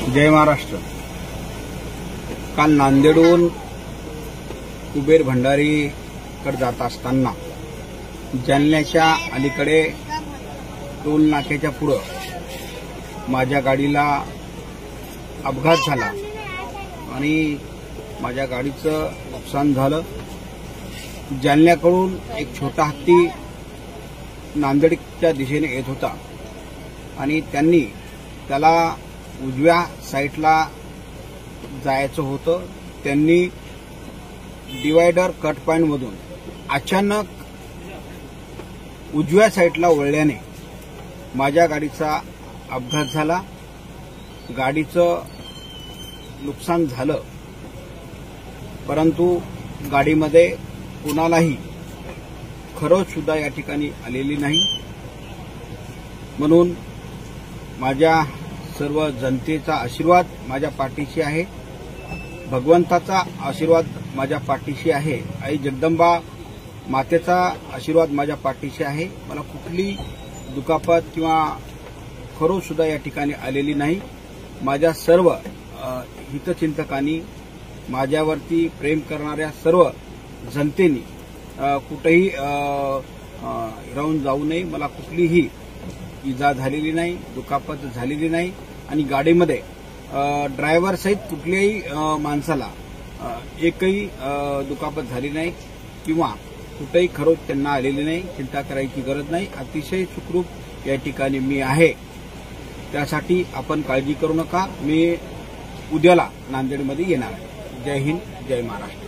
जय महाराष्ट्र। काल नांदेडहून कुबेर भंडारीकडे जात असताना जालन्याच्या अलीकडे टोल नाक्याच्या पुढं माझ्या गाडीला अपघात झाला आणि माझ्या गाडीचं नुकसान झालं। जालन्याकडून एक छोटा हत्ती नांदेडच्या दिशेने येत होता आणि त्यांनी त्याला उजव्या साईडला जायचं होतं। त्यांनी डिवायडर कट पॉइंटमधून अचानक उजव्या साईडला वळल्याने माझ्या गाडीचा अपघात झाला। गाडीचं नुकसान झालं, परंतु गाडीमध्ये कुणालाही खरोच सुद्धा या ठिकाणी आलेली नाही। म्हणून माझ्या सर्व जनतेचा आशीर्वाद माझ्या पाठीशी आहे, भगवंताचा आशीर्वाद माझ्या पाठीशी आहे, आई जगदंबा मातेचा आशीर्वाद माझ्या पाठीशी आहे। मला कुठली दुखापत किंवा खरोच सुद्धा या ठिकाणी आलेली नाही। माझ्या सर्व हितचिंतकांनी, माझ्यावरती प्रेम करणाऱ्या सर्व जनतेनी कुठेही राहून जाऊ नये। मला कुठलीही इजा झालेली नाही, दुखापत झालेली नाही आणि गाडीमध्ये ड्रायव्हर सहित कुठल्याही माणसाला एकही दुखापत झाली नाही किंवा कुठेही खरोच त्यांना आलेली नाही। चिंता करायची गरज नाही। अतिशय सुखरूप या ठिकाणी मी आहे, त्यासाठी आपण काळजी करू नका। मी उद्याला नांदेडमध्ये येणार आहे। जय हिंद, जय महाराष्ट्र।